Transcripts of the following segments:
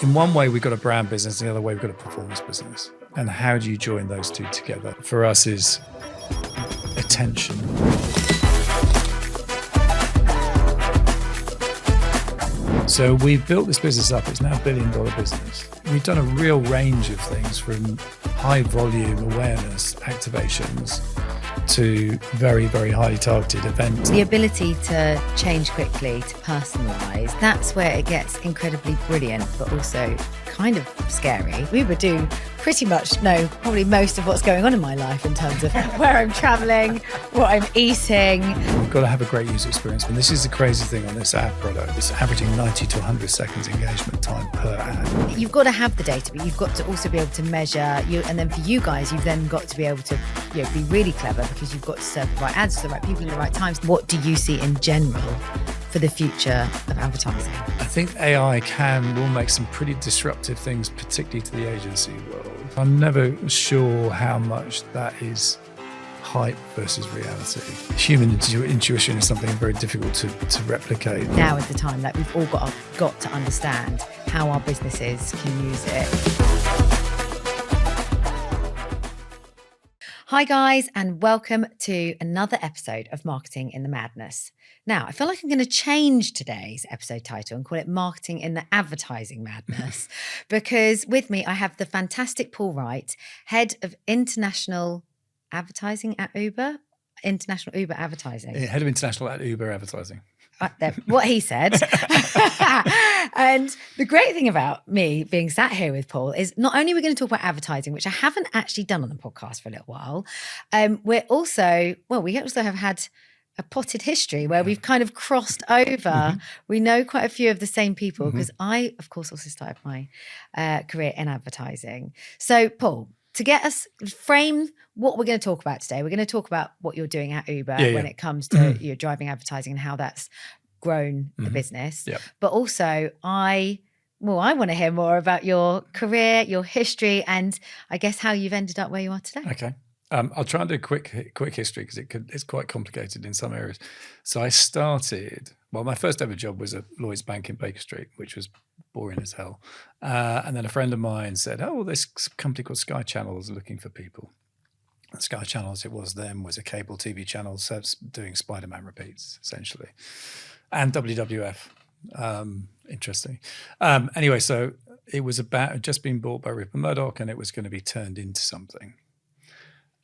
In one way, we've got a brand business, the other way, we've got a performance business. And how do you join those two together? For us is attention. So we've built this business up. It's now a $1 billion business. We've done a real range of things, from high volume awareness activations to very, very highly targeted events. The ability to change quickly, to personalise, that's where it gets incredibly brilliant, but also kind of scary. We would do pretty much know probably most of what's going on in my life in terms of where I'm travelling, what I'm eating. We've got to have a great user experience. And this is the crazy thing on this ad product. It's averaging 90 to 100 seconds engagement time per ad. You've got to have the data, but you've got to also be able to measure. And then for you guys, you've then got to be able to be really clever, because you've got to serve the right ads to the right people at the right times. What do you see in general for the future of advertising? I think AI will make some pretty disruptive things, particularly to the agency world. I'm never sure how much that is hype versus reality. Human intuition is something very difficult to replicate. Now is the time that we've all got to understand how our businesses can use it. Hi guys, and welcome to another episode of Marketing in the Madness. Now, I feel like I'm going to change today's episode title and call it Marketing in the Advertising Madness, because with me I have the fantastic Paul Wright, Head of International Advertising at Uber, International Uber Advertising. Head of International at Uber Advertising. What he said. And the great thing about me being sat here with Paul is not only are we going to talk about advertising, which I haven't actually done on the podcast for a little while, we also have had a potted history where we've kind of crossed over. Mm-hmm. We know quite a few of the same people, because I, of course, also started my career in advertising. So, Paul, to get us frame what we're going to talk about today, we're going to talk about what you're doing at Uber when it comes to your driving advertising and how that's grown the business. Yep. But also, I want to hear more about your career, your history, and I guess how you've ended up where you are today. Okay. I'll try and do a quick history, because it's quite complicated in some areas. So I started, my first ever job was at Lloyds Bank in Baker Street, which was boring as hell. And then a friend of mine said, this company called Sky Channel is looking for people. And Sky Channel, as it was then, was a cable TV channel, so it's doing Spider-Man repeats, essentially. And WWF, interesting. Anyway, so it was just been bought by Rupert Murdoch, and it was going to be turned into something.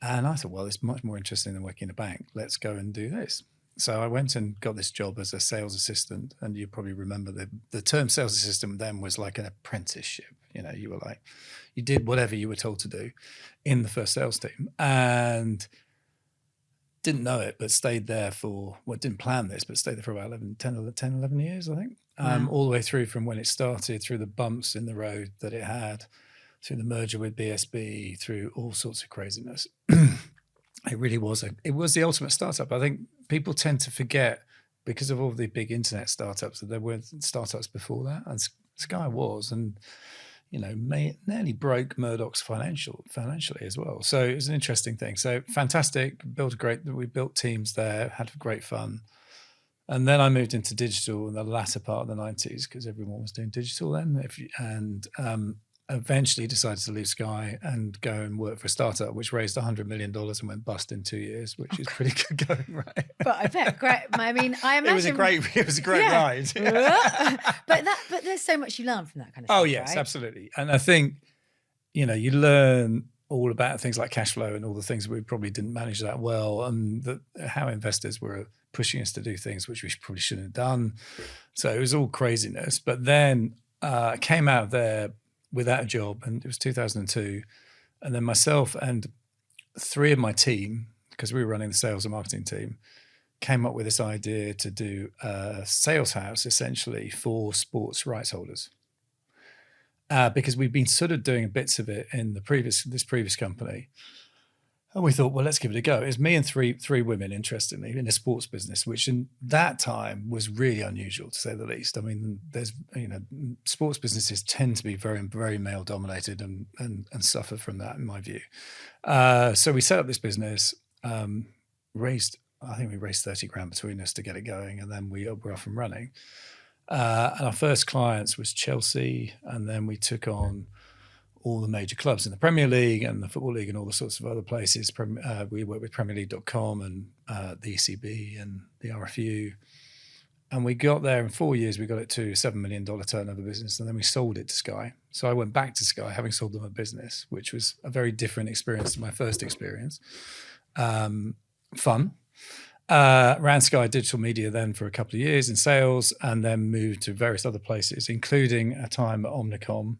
And I thought, it's much more interesting than working in a bank. Let's go and do this. So I went and got this job as a sales assistant. And you probably remember the term sales assistant then was like an apprenticeship. You were like, you did whatever you were told to do in the first sales team. And didn't know it, but stayed there didn't plan this, but stayed there for about 11 years, I think. Wow. All the way through from when it started, through the bumps in the road that it had, through the merger with BSB, through all sorts of craziness. It really was the ultimate startup. I think people tend to forget, because of all the big internet startups, that there were startups before that, and Sky was, and nearly broke Murdoch's financially as well. So it was an interesting thing. So fantastic, we built teams there, had great fun. And then I moved into digital in the latter part of the 90s, because everyone was doing digital then. Eventually decided to leave Sky and go and work for a startup, which raised $100 million and went bust in 2 years, which is pretty good going, right? But I bet great. I mean, I imagine it was a great ride. but there's so much you learn from that kind of stuff. Oh yes, right? Absolutely. And I think, you learn all about things like cash flow and all the things we probably didn't manage that well, and how investors were pushing us to do things which we probably shouldn't have done. So it was all craziness. But then I came out of there without a job, and it was 2002. And then myself and 3 of my team, because we were running the sales and marketing team, came up with this idea to do a sales house essentially for sports rights holders. Because we'd been sort of doing bits of it in this previous company. And we thought, let's give it a go. It was me and three women, interestingly, in a sports business, which in that time was really unusual, to say the least. I mean, there's, sports businesses tend to be very, very male dominated and suffer from that, in my view. So we set up this business, raised 30 grand between us to get it going, and then we were off and running. And our first clients was Chelsea, and then we took on all the major clubs in the Premier League and the Football League and all the sorts of other places. We worked with PremierLeague.com and the ECB and the RFU. And we got there in 4 years, we got it to $7 million turnover business, and then we sold it to Sky. So I went back to Sky, having sold them a business, which was a very different experience to my first experience. Fun. Ran Sky Digital Media then for a couple of years in sales, and then moved to various other places, including a time at Omnicom,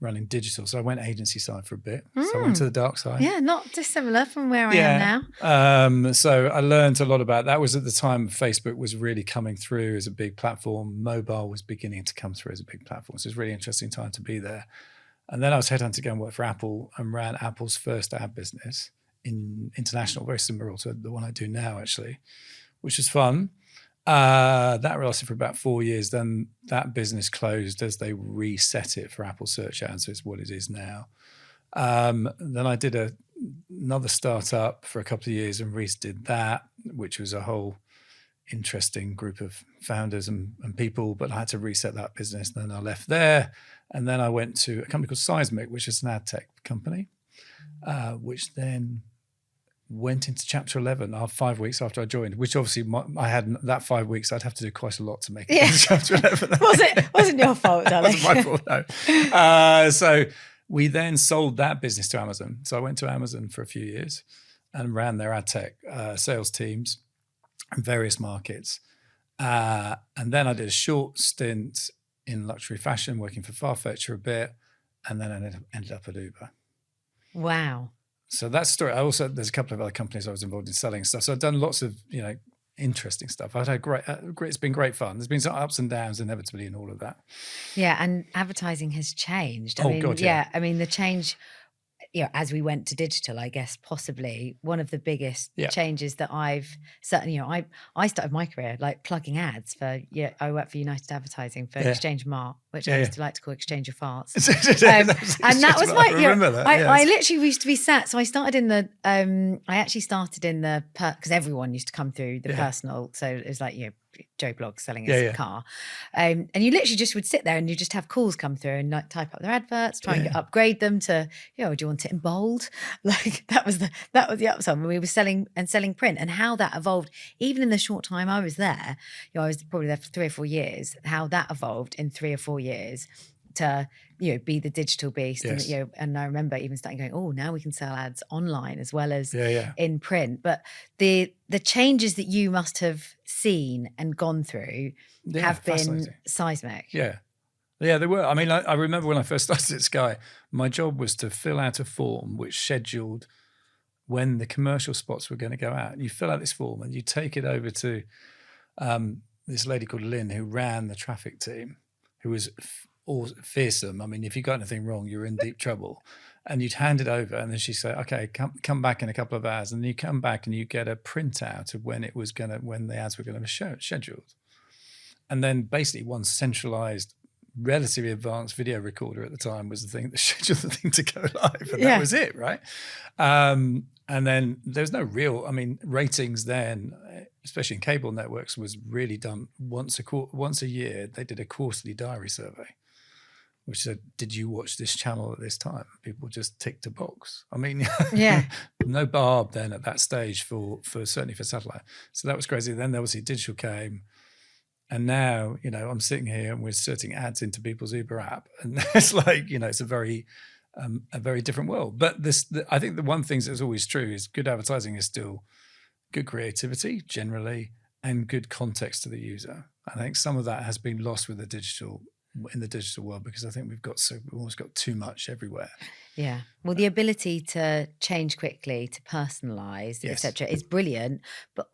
running digital. So I went agency side for a bit. So I went to the dark side. Yeah, not dissimilar from where I am now. So I learned a lot about that. Was at the time Facebook was really coming through as a big platform. Mobile was beginning to come through as a big platform. So it was a really interesting time to be there. And then I was headhunted to go and work for Apple and ran Apple's first ad business in international, very similar to the one I do now, actually, which was fun. That lasted for about 4 years. Then that business closed as they reset it for Apple Search Ads. So it's what it is now. Then I did another startup for a couple of years and redid that, which was a whole interesting group of founders and people, but I had to reset that business. Then I left there. And then I went to a company called Seismic, which is an ad tech company, which then went into chapter 11 5 weeks after I joined, which obviously I had that 5 weeks. I'd have to do quite a lot to make it into chapter 11. Wasn't your fault, darling. It wasn't my fault, no. So we then sold that business to Amazon. So I went to Amazon for a few years and ran their ad tech sales teams in various markets. And then I did a short stint in luxury fashion, working for Farfetch for a bit, and then I ended up at Uber. Wow. So that's the story. There's a couple of other companies I was involved in selling stuff. So I've done lots of, interesting stuff. I've had it's been great fun. There's been some ups and downs inevitably in all of that. Yeah. And advertising has changed. God, yeah. I mean, the change, as we went to digital, I guess possibly one of the biggest changes that I've certainly, I started my career like plugging ads for, I worked for United Advertising for Exchange Mart, which I used to like to call Exchange of Farts. And that was I literally used to be sat. So I started in the, I actually started in the, because everyone used to come through the personal. So it was like, Joe Bloggs selling his car. And you literally just would sit there and you just have calls come through and like type up their adverts, try and upgrade them to, do you want it in bold? Like that was the upside when we were selling print, and how that evolved, even in the short time I was there, I was probably there for 3 or 4 years, how that evolved in 3 or 4 years to be the digital beast. Yes. And I remember even starting going, oh, now we can sell ads online as well as in print. But the changes that you must have seen and gone through have been seismic. Yeah, they were. I mean, I remember when I first started at Sky, my job was to fill out a form which scheduled when the commercial spots were going to go out. And you fill out this form and you take it over to this lady called Lynn, who ran the traffic team, who was fearsome. I mean, if you got anything wrong, you're in deep trouble. And you'd hand it over, and then she'd say, "Okay, come back in a couple of hours." And then you come back and you get a printout of when the ads were going to be scheduled. And then basically one centralized, relatively advanced video recorder at the time was the thing that scheduled the thing to go live, and that was it, right? And then there's no real, ratings then, especially in cable networks, was really done once a year. They did a quarterly diary survey, which said, did you watch this channel at this time? People just ticked a box. No barb then at that stage for certainly for satellite. So that was crazy. Then obviously digital came. And now, I'm sitting here and we're inserting ads into people's Uber app. And it's like, it's a very different world. But I think the one thing that's always true is good advertising is still good creativity generally and good context to the user. I think some of that has been lost in the digital world, because I think we've almost got too much everywhere. Yeah. Well, the ability to change quickly, to personalize, etc., is brilliant, but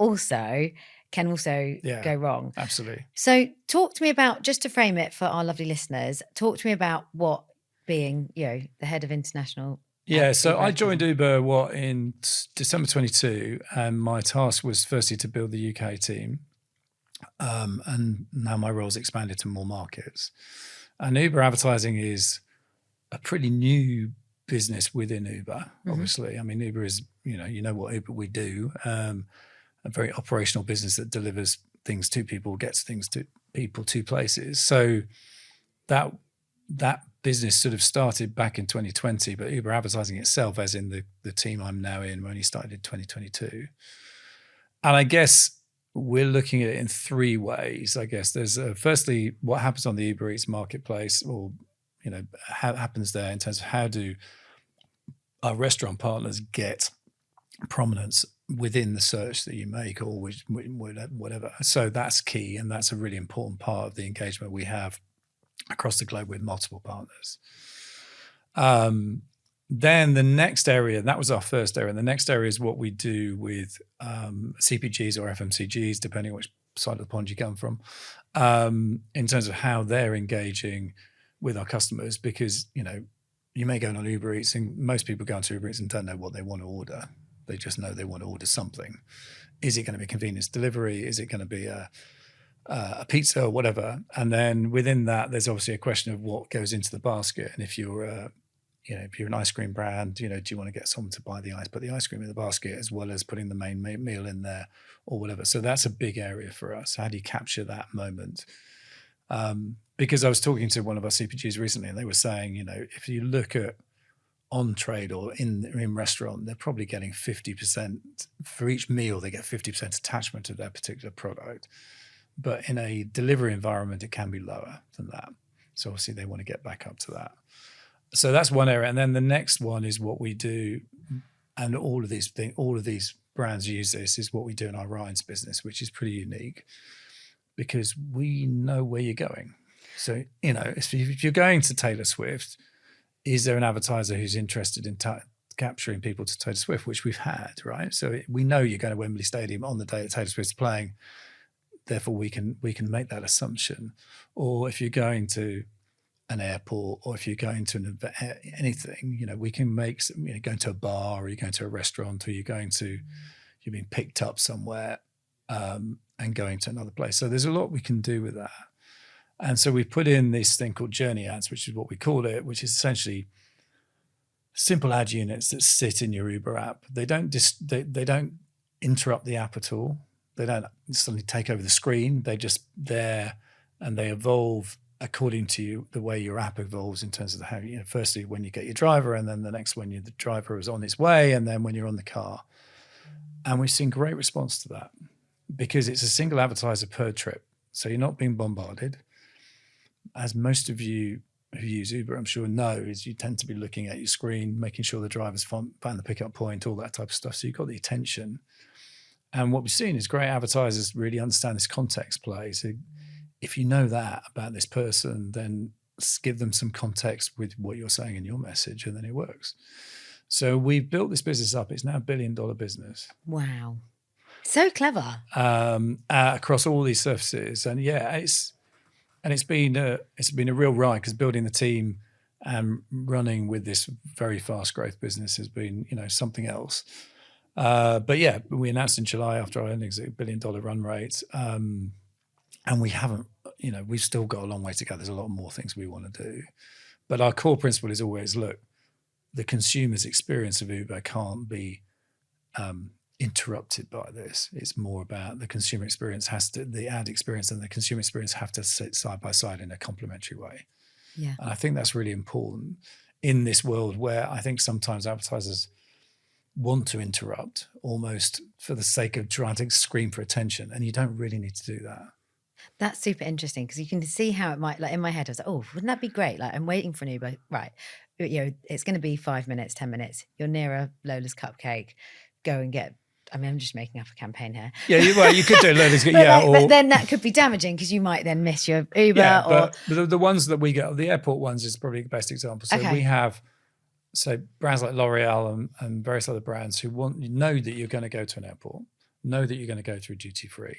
can also go wrong. Absolutely. So talk to me about, just to frame it for our lovely listeners, talk to me about what being, the head of international. Yeah, so I joined Uber in December 22, and my task was firstly to build the UK team. And now my role's expanded to more markets. And Uber advertising is a pretty new business within Uber, obviously. Uber is, what Uber we do, a very operational business that delivers things to people, gets things to people to places. So that business sort of started back in 2020, but Uber Advertising itself, as in the team I'm now in, only started in 2022. And I guess we're looking at it in three ways. I guess there's firstly, what happens on the Uber Eats marketplace, or how happens there in terms of how do our restaurant partners get prominence within the search that you make, or whatever. So that's key, and that's a really important part of the engagement we have across the globe with multiple partners. Then the next area, that was our first area. And the next area is what we do with CPGs or FMCGs, depending on which side of the pond you come from, in terms of how they're engaging with our customers. Because, you may go on Uber Eats, and most people go onto Uber Eats and don't know what they want to order. They just know they want to order something. Is it going to be convenience delivery? Is it going to be a pizza or whatever? And then within that, there's obviously a question of what goes into the basket. And if you're if you're an ice cream brand, do you want to get someone to put the ice cream in the basket as well as putting the main meal in there or whatever? So that's a big area for us. How do you capture that moment? Because I was talking to one of our CPGs recently, and they were saying, if you look at on trade or in restaurant, they're probably getting 50% for each meal. They get 50% attachment to their particular product. But in a delivery environment, it can be lower than that. So obviously they want to get back up to that. So that's one area. And then the next one is what we do, and all of these brands use this, is what we do in our Ryan's business, which is pretty unique because we know where you're going. So, if you're going to Taylor Swift, is there an advertiser who's interested in capturing people to Taylor Swift, which we've had, right? So we know you're going to Wembley Stadium on the day that Taylor Swift's playing. Therefore, we can make that assumption. Or if you're going to an airport, or if you're going to anything, we can make going to a bar, or you're going to a restaurant, or you're being picked up somewhere and going to another place. So there's a lot we can do with that. And so we put in this thing called Journey Ads, which is what we call it, which is essentially simple ad units that sit in your Uber app. They don't interrupt the app at all. They don't suddenly take over the screen. They're just there, and they evolve according to the way your app evolves in terms of how, firstly when you get your driver, and then the next when the driver is on his way, and then when you're on the car. And we've seen great response to that because it's a single advertiser per trip. So you're not being bombarded. As most of you who use Uber, I'm sure, know, is you tend to be looking at your screen, making sure the driver's found the pickup point, all that type of stuff. So you've got the attention. And what we've seen is great advertisers really understand this context play. So if you know that about this person, then give them some context with what you're saying in your message, and then it works. So we've built this business up. It's now $1 billion business. Wow. So clever. Across all these surfaces. And yeah, it's been a real ride, because building the team and running with this very fast growth business has been, something else. But yeah, we announced in July after our earnings $1 billion run rate. And we haven't, we've still got a long way to go. There's a lot more things we want to do. But our core principle is always, look, the consumer's experience of Uber can't be interrupted by this. It's more about the consumer experience the ad experience and the consumer experience have to sit side by side in a complementary way. Yeah. And I think that's really important in this world where I think sometimes advertisers want to interrupt almost for the sake of trying to scream for attention. And you don't really need to do that. That's super interesting, because you can see how it might, like in my head, I was like, oh, wouldn't that be great? Like, I'm waiting for an Uber. Right. It's going to be 5 minutes, 10 minutes. You're near a Lola's Cupcake. Go and get, I'm just making up a campaign here. Yeah, you could do Lola's. But then that could be damaging, because you might then miss your Uber. Yeah, but the ones that we get, the airport ones is probably the best example. So we have, brands like L'Oreal and various other brands who know that you're going to go to an airport, know that you're going to go through duty free.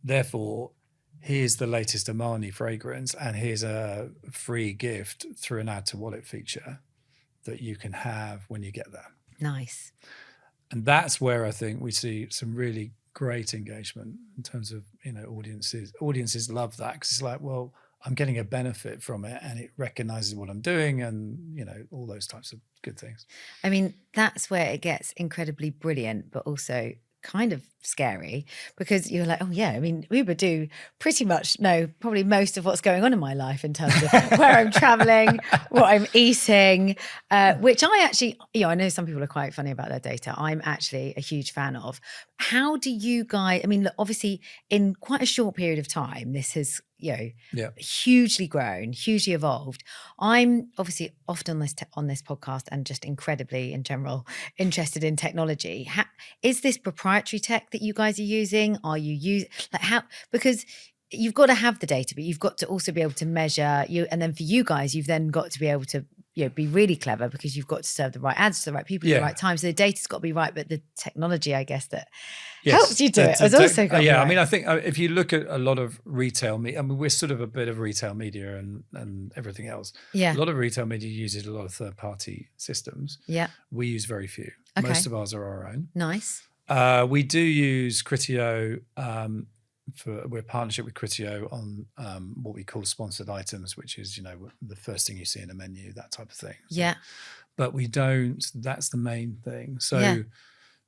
Therefore, here's the latest Armani fragrance, and here's a free gift through an add to wallet feature that you can have when you get there. Nice. And that's where I think we see some really great engagement in terms of, audiences. Audiences love that, because it's like, well, I'm getting a benefit from it, and it recognizes what I'm doing, and, all those types of good things. I mean, that's where it gets incredibly brilliant, but also kind of scary because you're like, oh yeah, I mean, Uber do pretty much know probably most of what's going on in my life in terms of where I'm traveling, what I'm eating, which I actually, I know some people are quite funny about their data. I'm actually a huge fan of. How do you guys, I mean, look, obviously in quite a short period of time, this has, Yeah. hugely grown, hugely evolved. I'm obviously often on this podcast and just incredibly in general interested in technology. Is this proprietary tech that you guys are using? Are you because you've got to have the data, but you've got to also be able to measure and then for you guys, you've then got to be able to be really clever because you've got to serve the right ads to the right people at the right time. So the data's got to be right, but the technology, I guess, that helps you do it has also got to be right. I mean, I think if you look at a lot of retail media, I mean, we're sort of a bit of retail media and everything else. Yeah. A lot of retail media uses a lot of third-party systems. Yeah. We use very few. Okay. Most of ours are our own. Nice. We do use Criteo. We're a partnership with Criteo on what we call sponsored items, which is, the first thing you see in a menu, that type of thing. So, yeah. But we don't, that's the main thing. So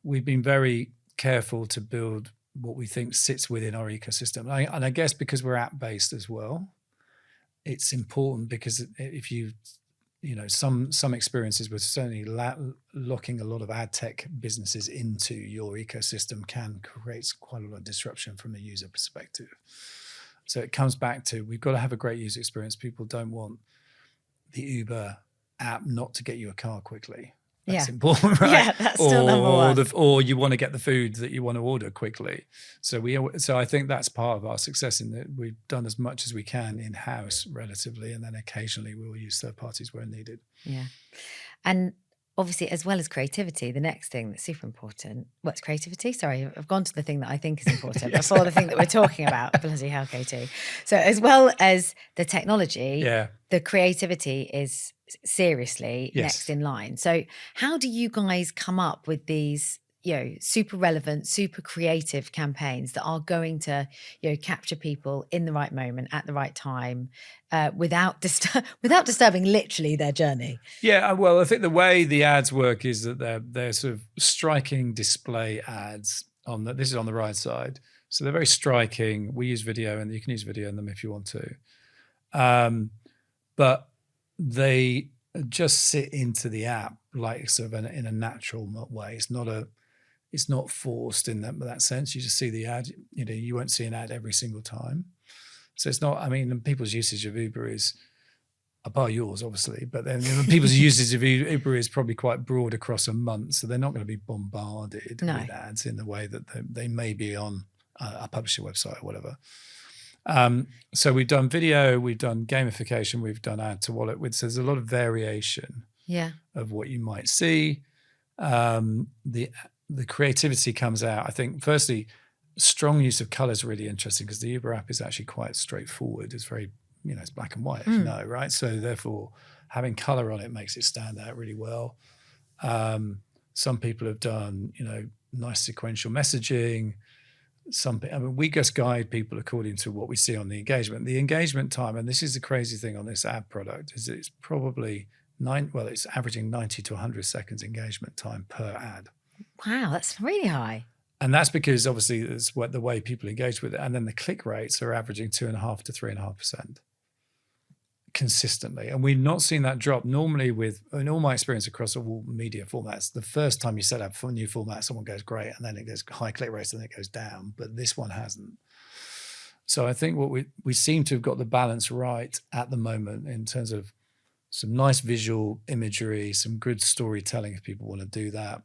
we've been very careful to build what we think sits within our ecosystem. And I guess because we're app-based as well, it's important because if some experiences with certainly locking a lot of ad tech businesses into your ecosystem can create quite a lot of disruption from a user perspective. So it comes back to, we've got to have a great user experience. People don't want the Uber app not to get you a car quickly. That's important, right? Yeah, that's still number one. Or you want to get the food that you want to order quickly. So I think that's part of our success in that we've done as much as we can in-house relatively, and then occasionally we'll use third parties where needed. Yeah. And obviously, as well as creativity, the next thing that's super important, what's creativity? Sorry, I've gone to the thing that I think is important before the thing that we're talking about. Bloody hell, Katie. So as well as the technology, the creativity is seriously next in line. So how do you guys come up with these super relevant, super creative campaigns that are going to capture people in the right moment at the right time without disturbing literally their journey? Well, I think the way the ads work is that they're sort of striking display ads this is on the right side, so they're very striking. We use video, and you can use video in them if you want to, but they just sit into the app like sort of in a natural way. It's not forced in that sense. You just see the ad. You won't see an ad every single time. So it's not. I mean, people's usage of Uber is, apart yours obviously, but then people's usage of Uber is probably quite broad across a month. So they're not going to be bombarded with ads in the way that they may be on a publisher website or whatever. So we've done video, we've done gamification, we've done add to wallet. There's a lot of variation of what you might see. The creativity comes out. I think firstly, strong use of color is really interesting because the Uber app is actually quite straightforward. It's very, it's black and white, as you know, right? So therefore having color on it makes it stand out really well. Some people have done, nice sequential messaging. We just guide people according to what we see on the engagement. The engagement time, and this is the crazy thing on this ad product, is it's probably it's averaging 90 to 100 seconds engagement time per ad. Wow, that's really high. And that's because obviously it's the way people engage with it. And then the click rates are averaging 2.5 to 3.5% consistently. And we've not seen that drop. Normally in all my experience across all media formats, the first time you set up for a new format, someone goes great, and then it goes high click rates, and then it goes down. But this one hasn't. So I think what we seem to have got the balance right at the moment in terms of some nice visual imagery, some good storytelling if people want to do that.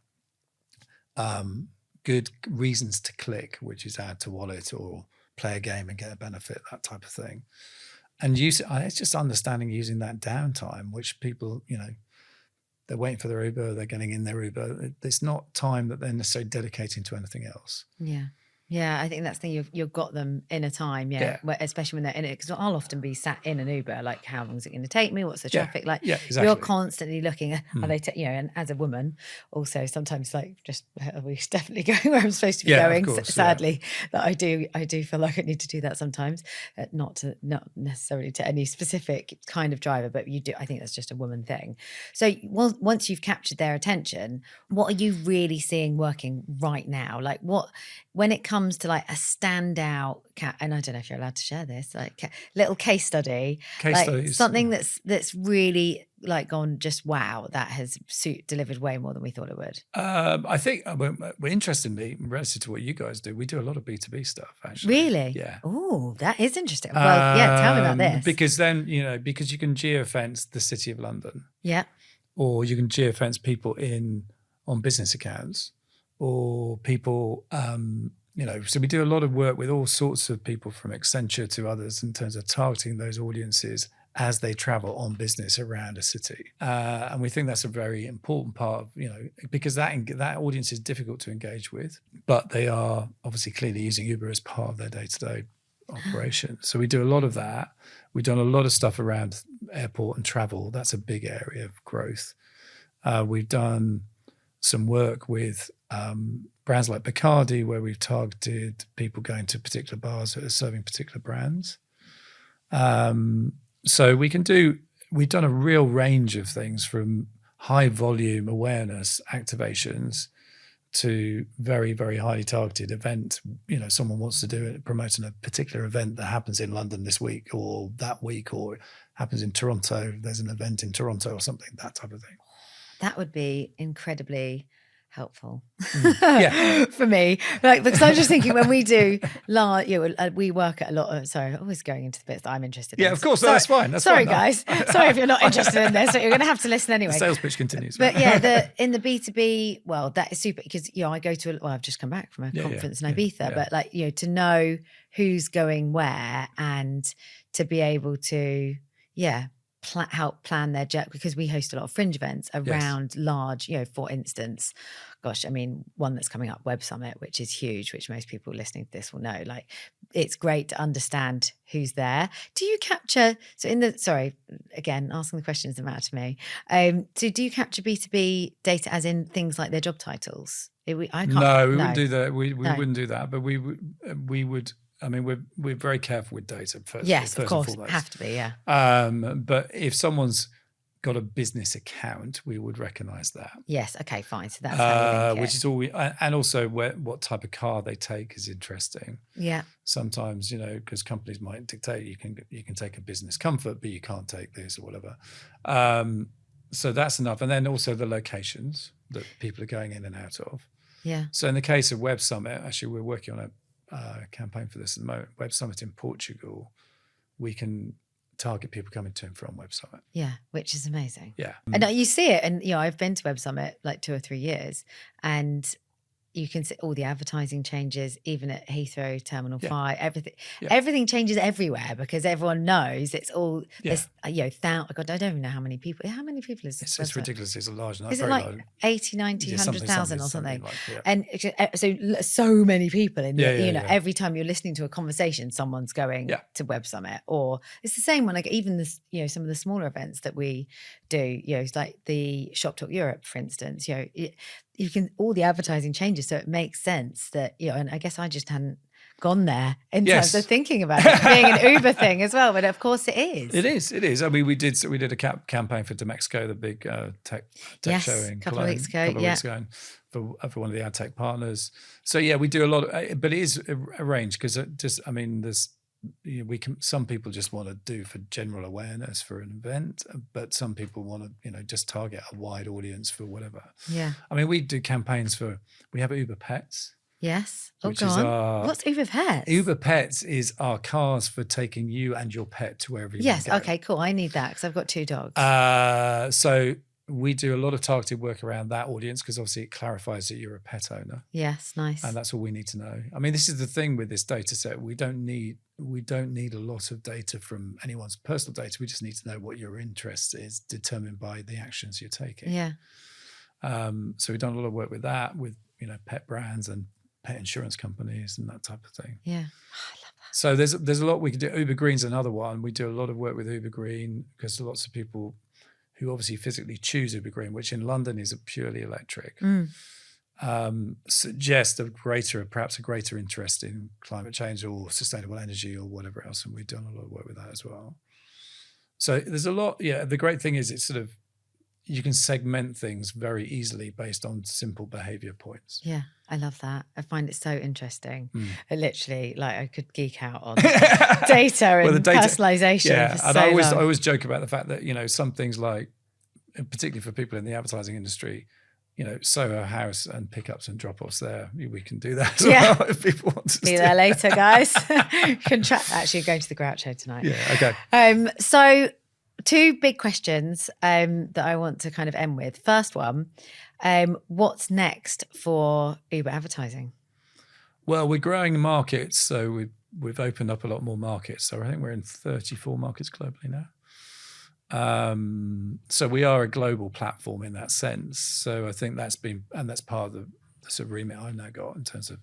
Good reasons to click, which is add to wallet or play a game and get a benefit, that type of thing. And it's just understanding using that downtime, which people, they're waiting for their Uber, they're getting in their Uber. It's not time that they're necessarily dedicating to anything else. Yeah. Yeah, I think that's the thing. You've got them in a time, Yeah. especially when they're in it. Because I'll often be sat in an Uber, like, how long is it going to take me? What's the traffic like? Yeah, You're exactly. constantly looking at are they, and as a woman, also sometimes like just are we definitely going where I'm supposed to be Yeah, of going? course, Sadly, that I do feel like I need to do that sometimes. Not necessarily to any specific kind of driver, but you do. I think that's just a woman thing. So once you've captured their attention, what are you really seeing working right now? Like when it comes to like a standout and I don't know if you're allowed to share this, like little case study, Case like studies. something that's really like gone just wow, that has delivered way more than we thought it would. I think we're interestingly, relative to what you guys do, we do a lot of B2B stuff actually. Really? Yeah. Oh, that is interesting. Well, yeah, tell me about this. Because then, because you can geofence the City of London. Yeah. Or you can geofence people on business accounts, or people, so we do a lot of work with all sorts of people from Accenture to others in terms of targeting those audiences as they travel on business around a city. And we think that's a very important part of, because that audience is difficult to engage with, but they are obviously clearly using Uber as part of their day-to-day operation. So we do a lot of that. We've done a lot of stuff around airport and travel. That's a big area of growth. We've done some work with brands like Bacardi, where we've targeted people going to particular bars that are serving particular brands. So we've done a real range of things, from high volume awareness activations to very, very highly targeted event. Someone wants to do it, promoting a particular event that happens in London this week or that week, or happens in Toronto. There's an event in Toronto or something, that type of thing. That would be incredibly helpful Yeah. for me, like, because I'm just thinking when we do we work at a lot of, sorry, always going into the bits that I'm interested in. Yeah, of course. Sorry, that's fine. sorry guys. Sorry if you're not interested in this, but you're going to have to listen anyway. The sales pitch continues. But yeah, in the B2B, well, that is super, because I go to I've just come back from a conference in Ibiza, but like, to know who's going where and to be able to help plan their jet, because we host a lot of fringe events around large, for instance, one that's coming up, Web Summit, which is huge, which most people listening to this will know. Like, it's great to understand who's there. Do you capture, again, asking the questions that matter to me. So do you capture B2B data as in things like their job titles? No, we wouldn't do that. We wouldn't do that, but we would. I mean, we're very careful with data first. Yes, of course, have to be, yeah. But if someone's got a business account, we would recognise that. Yes, okay, fine. So that's how you link which is all and also what type of car they take is interesting. Yeah. Sometimes, because companies might dictate you can take a business comfort, but you can't take this or whatever. So that's enough, and then also the locations that people are going in and out of. Yeah. So in the case of Web Summit, actually, we're working on a campaign for this at the moment. Web Summit in Portugal, we can target people coming to and from Web Summit. Yeah, which is amazing. Yeah. And you see it, and I've been to Web Summit like 2 or 3 years, and you can see all the advertising changes, even at Heathrow Terminal 5, everything. Yeah. Everything changes everywhere because everyone knows it's all, God, I don't even know how many people. How many people is this? It's ridiculous. It's a large number. Is it like 80, 90, 100,000 or something? Like, and so many people in every time you're listening to a conversation, someone's going to Web Summit, or it's the same one, like even this, some of the smaller events that we do, it's like the Shop Talk Europe, for instance, you can, all the advertising changes. So it makes sense that, and I guess I just hadn't gone there in terms of thinking about it being an Uber thing as well. But of course it is. It is. I mean, we did a campaign for Demexco, the big tech show in Cologne, couple of weeks ago, and for one of the ad tech partners. So we do a lot of, but it is arranged because there's, some people just want to do for general awareness for an event, but some people want to, just target a wide audience for whatever. Yeah. I mean, we do campaigns we have Uber Pets. Yes. Oh, go on. What's Uber Pets? Uber Pets is our cars for taking you and your pet to wherever you want to go. Okay, cool. I need that because I've got 2 dogs. So we do a lot of targeted work around that audience because obviously it clarifies that you're a pet owner. Yes, nice. And that's all we need to know. I mean, this is the thing with this data set. We don't need a lot of data from anyone's personal data. We just need to know what your interest is, determined by the actions you're taking. Yeah. So we've done a lot of work with that, with pet brands and pet insurance companies and that type of thing. Yeah. So there's a lot we can do. Uber Green's another one. We do a lot of work with Uber Green because lots of people who obviously physically choose Uber Green, which in London is a purely electric, suggest perhaps a greater interest in climate change or sustainable energy or whatever else. And we've done a lot of work with that as well. So there's a lot. Yeah. The great thing is it's sort of, you can segment things very easily based on simple behavior points. Yeah, I love that. I find it so interesting. I literally, like, I could geek out on data and personalization. Yeah, for and so I long. always joke about the fact that, some things like, particularly for people in the advertising industry, Soho House and pickups and drop-offs there, we can do that as well if people want to. Be there later, guys. Actually, going to the Groucho tonight. Yeah, okay. So 2 big questions that I want to kind of end with. First one, what's next for Uber Advertising? Well, we're growing markets, so we've opened up a lot more markets. So I think we're in 34 markets globally now. So we are a global platform in that sense. So I think that's part of the sort of remit I've now got in terms of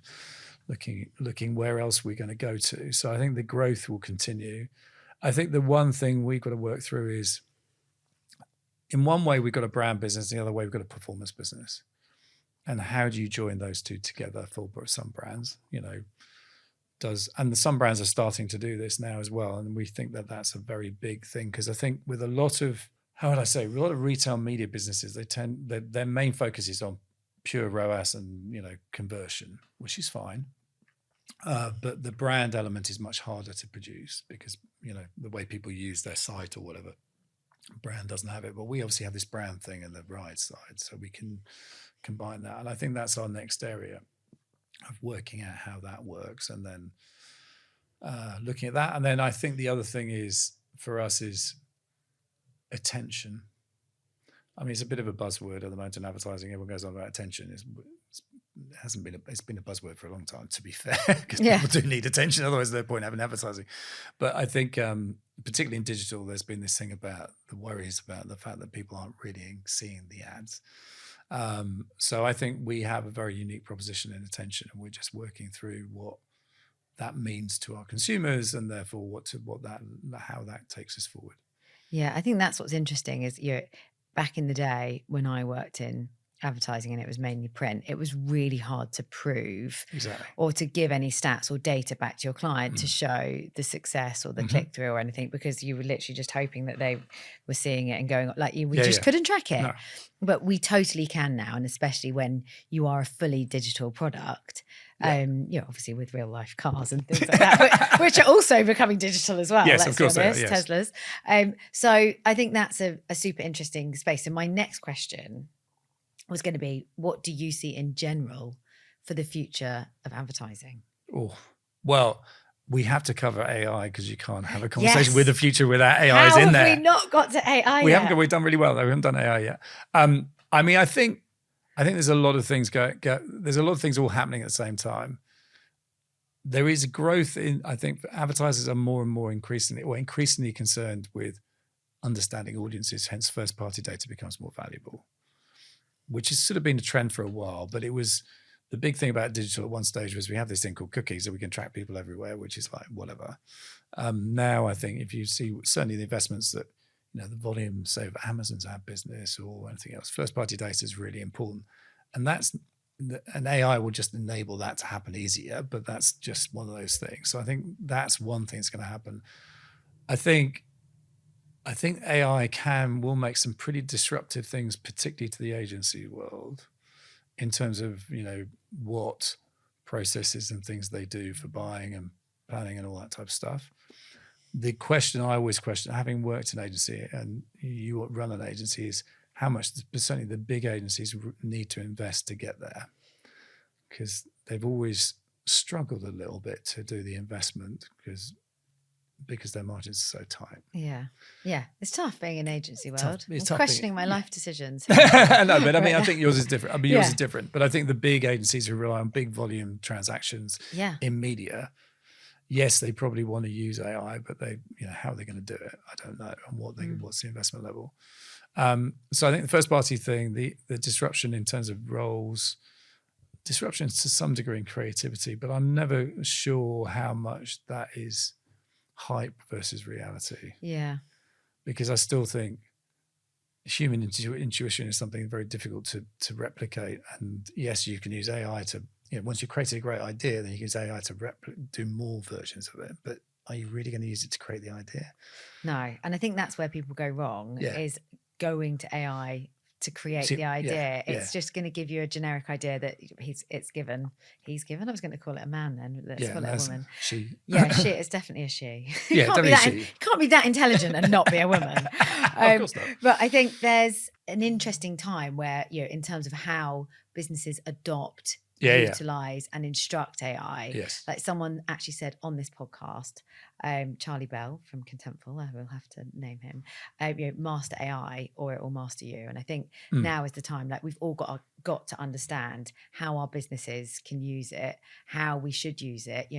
looking where else we're going to go to. So I think the growth will continue. I think the one thing we've got to work through is, in one way, we've got a brand business, the other way, we've got a performance business. And how do you join those two together for some brands? And some brands are starting to do this now as well. And we think that that's a very big thing, because I think with a lot of, a lot of retail media businesses, their main focus is on pure ROAS and, conversion, which is fine. But the brand element is much harder to produce because, the way people use their site or whatever, brand doesn't have it. But we obviously have this brand thing in the ride side, so we can combine that. And I think that's our next area of working out how that works, and then looking at that. And then I think the other thing is, for us, is attention. I mean, it's a bit of a buzzword at the moment in advertising. Everyone goes on about attention. It's been a buzzword for a long time, to be fair, because people do need attention. Otherwise, there's no point having advertising. But I think, particularly in digital, there's been this thing about the worries about the fact that people aren't really seeing the ads. So I think we have a very unique proposition in attention, and we're just working through what that means to our consumers, and therefore how that takes us forward. Yeah, I think that's what's interesting is back in the day when I worked in advertising and it was mainly print, it was really hard to prove or to give any stats or data back to your client to show the success or the click-through or anything, because you were literally just hoping that they were seeing it and going, like, we just couldn't track it. No. But we totally can now, and especially when you are a fully digital product, obviously with real life cars and things like that, which are also becoming digital as well. Yes, of course they are, yes. Teslas. So I think that's a super interesting space. And my next question was going to be, what do you see in general for the future of advertising? Oh, well, we have to cover AI, because you can't have a conversation with the future without AI's in there. Have we not got to AI yet? We've done really well, though. We haven't done AI yet. I mean, I think there's a lot of things there's a lot of things all happening at the same time. There is growth I think advertisers are more and more increasingly concerned with understanding audiences, hence first party data becomes more valuable, which has sort of been a trend for a while. But it was the big thing about digital at one stage was we have this thing called cookies that we can track people everywhere, which is like whatever. Now I think if you see certainly the investments that, the volume, say, of Amazon's ad business or anything else, first party data is really important. And and AI will just enable that to happen easier, but that's just one of those things. So I think that's one thing that's going to happen. I think AI will make some pretty disruptive things, particularly to the agency world, in terms of, what processes and things they do for buying and planning and all that type of stuff. The question I always question, having worked in agency, and you run an agency, is how much certainly the big agencies need to invest to get there, because they've always struggled a little bit to do the investment because their margins are so tight. Yeah. It's tough being in agency world. I'm questioning my life decisions. No, but I mean, I think yours is different. I mean, yours is different. But I think the big agencies who rely on big volume transactions in media, yes, they probably want to use AI, but how are they going to do it? I don't know. And what's the investment level? So I think the first party thing, the disruption in terms of roles, disruption to some degree in creativity, but I'm never sure how much that is hype versus reality, Yeah. because I still think human intuition is something very difficult to replicate. And yes, you can use AI to, once you've created a great idea, then you can use AI to do more versions of it. But are you really going to use it to create the idea? No. And I think that's where people go wrong, is going to AI to create the idea. It's just going to give you a generic idea that he's given. I was going to call it a man then. Let's call it a woman. She. Yeah, she. It's definitely a she. Yeah, definitely she. Can't be that intelligent and not be a woman. Of course not. But I think there's an interesting time where, in terms of how businesses adopt, utilize and instruct AI. Yes. Like someone actually said on this podcast, Charlie Bell from Contentful, I will have to name him, master AI or it will master you. And I think now is the time, like we've all got to understand how our businesses can use it, how we should use it,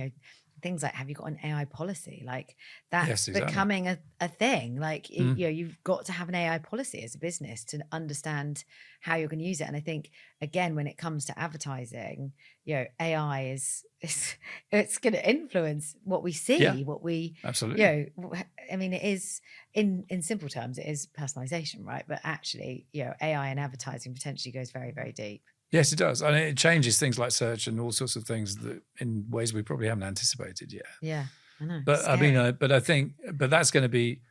things like, have you got an AI policy? Like that's becoming a thing. Like, you've got to have an AI policy as a business to understand how you're going to use it. And I think, again, when it comes to advertising, AI it's going to influence what we see, what we, absolutely. I mean, it is in simple terms, it is personalization, right? But actually, AI and advertising potentially goes very, very deep. Yes, it does. And it changes things like search and all sorts of things that in ways we probably haven't anticipated yet. Yeah, I know. But scary. I think that's going to be,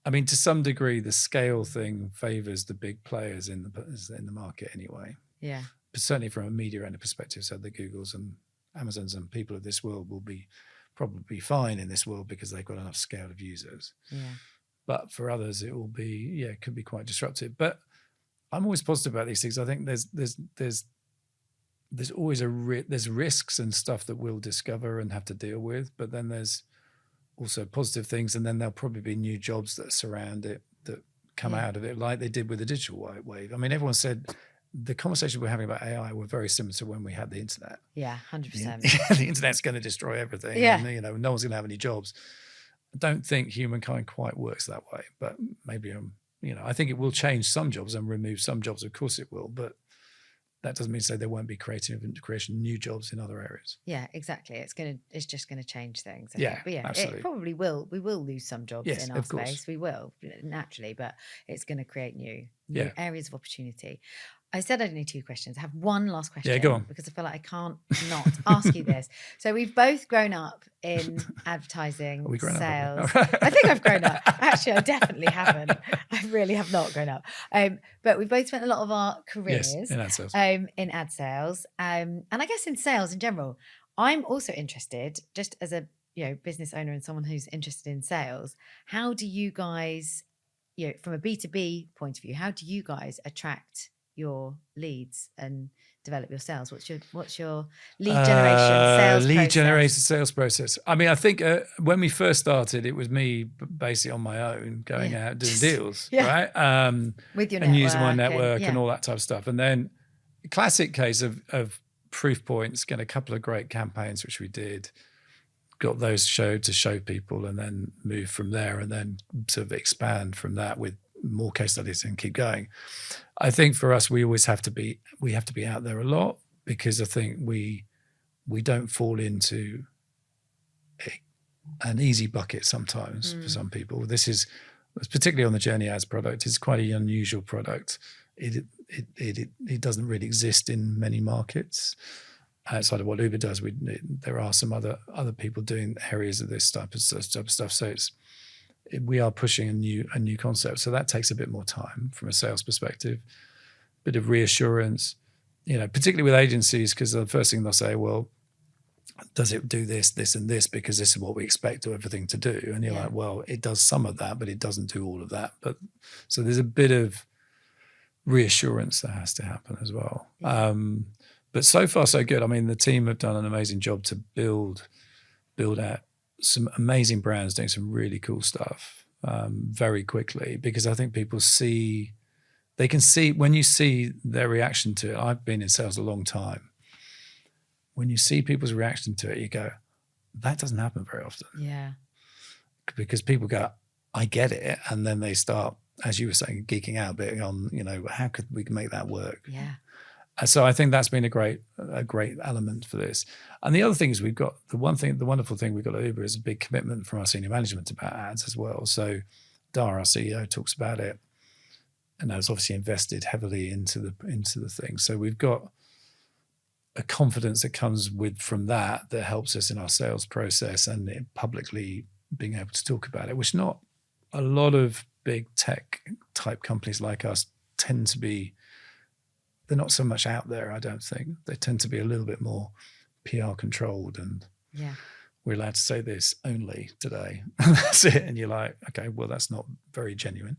to some degree, the scale thing favors the big players in the market anyway. Yeah. But certainly from a media end perspective, so the Googles and Amazons and people of this world will be probably fine in this world because they've got enough scale of users. Yeah. But for others, it will be, it could be quite disruptive. But I'm always positive about these things. I think there's always there's risks and stuff that we'll discover and have to deal with, but then there's also positive things, and then there'll probably be new jobs that surround it that come out of it, like they did with the digital wave. Everyone said the conversations we're having about AI were very similar to when we had the internet. Yeah, 100%. The internet's going to destroy everything. Yeah. And, no one's going to have any jobs. I don't think humankind quite works that way, but maybe I think it will change some jobs and remove some jobs. Of course it will, but that doesn't mean to say there won't be creation new jobs in other areas. Yeah, exactly. It's just gonna change things. I think. But absolutely. It probably will. We will lose some jobs in our space. We will naturally, but it's going to create new areas of opportunity. I said I'd only 2 questions. I have one last question. Yeah, go on. Because I feel like I can't not ask you this. So we've both grown up in advertising, sales. I think I've grown up. Actually, I definitely haven't. I really have not grown up. But we've both spent a lot of our careers in ad sales. And I guess in sales in general. I'm also interested, just as a business owner and someone who's interested in sales, how do you guys, from a B2B point of view, how do you guys attract your leads and develop your sales? What's your lead generation sales process? I think when we first started, it was me basically on my own going out doing deals, right? With your and using my network and all that type of stuff. And then classic case of proof points, get a couple of great campaigns which we did, got those to show people, and then move from there, and then sort of expand from that with more case studies and keep going. I think for us, we have to be out there a lot, because I think we don't fall into an easy bucket sometimes for some people. This is particularly on the Journey Ads product. It's quite an unusual product. It doesn't really exist in many markets outside of what Uber does. There are some other people doing areas of this type of stuff. So we are pushing a new concept. So that takes a bit more time from a sales perspective, bit of reassurance, particularly with agencies, because the first thing they'll say, well, does it do this, this, and this, because this is what we expect everything to do? And you're like, well, it does some of that, but it doesn't do all of that. But so there's a bit of reassurance that has to happen as well. But so far, so good. The team have done an amazing job to build out some amazing brands doing some really cool stuff very quickly, because I think people they can see when you see their reaction to it. I've been in sales a long time. When you see people's reaction to it, you go, that doesn't happen very often. Yeah. Because people go, I get it. And then they start, as you were saying, geeking out a bit on, how could we make that work? Yeah. So I think that's been a great element for this. And the other thing is the wonderful thing we've got at Uber is a big commitment from our senior management about ads as well. So Dara, our CEO, talks about it, and has obviously invested heavily into the thing. So we've got a confidence that comes from that helps us in our sales process and publicly being able to talk about it, which not a lot of big tech type companies like us tend to be. They're not so much out there, I don't think. They tend to be a little bit more PR controlled, and we're allowed to say this only today. That's it. And you're like, okay, well, that's not very genuine.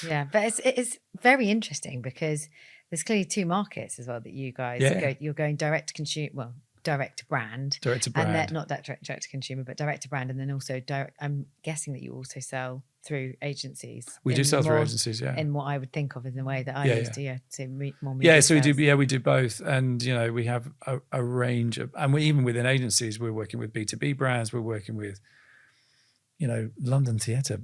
Yeah, but it's very interesting because there's clearly two markets as well that you guys you're going direct to consumer, well, direct to brand. Direct to brand. And then not direct to consumer, but direct to brand. And then also direct, I'm guessing that you also sell through agencies. We do sell through agencies, yeah. In what I would think of in the way that I used to more media. Yeah, so we do both. And, we have a range of, and even within agencies, we're working with B2B brands. We're working with, London Theatre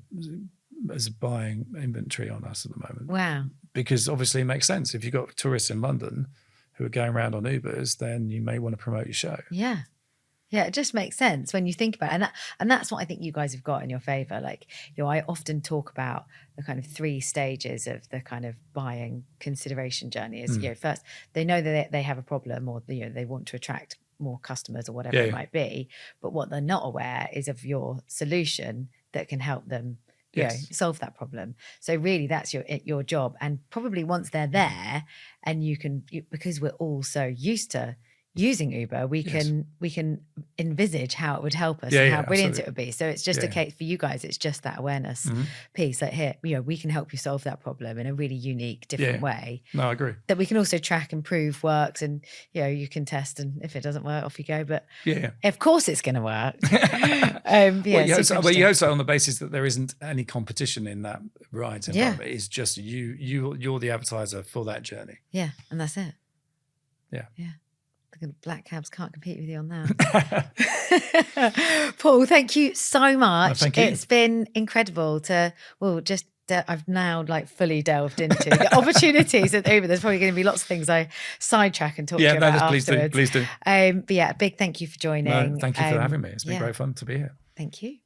is buying inventory on us at the moment. Wow. Because obviously it makes sense. If you've got tourists in London who are going around on Ubers, then you may want to promote your show. Yeah. Yeah, it just makes sense when you think about it. And that's what I think you guys have got in your favor. Like, I often talk about the kind of 3 stages of the kind of buying consideration journey is, first, they know that they have a problem or, they want to attract more customers or whatever it might be. But what they're not aware is of your solution that can help them solve that problem. So really that's your job. And probably once they're there and because we're all so used to using Uber, we can envisage how it would help us and how brilliant it would be. So it's just a case for you guys. It's just that awareness piece. Like here, we can help you solve that problem in a really unique, different way. No, I agree. That we can also track and prove works, and you can test, and if it doesn't work, off you go. But of course, it's going to work. You hope so on the basis that there isn't any competition in that ride environment. It's just you're the advertiser for that journey. Yeah, and that's it. Yeah. The black cabs can't compete with you on that. Paul, thank you so much. No, thank you. It's been incredible I've now fully delved into the opportunities at Uber. There's probably going to be lots of things I sidetrack and talk to you about afterwards. Please do. But a big thank you for joining. No, thank you for having me. It's been great fun to be here. Thank you.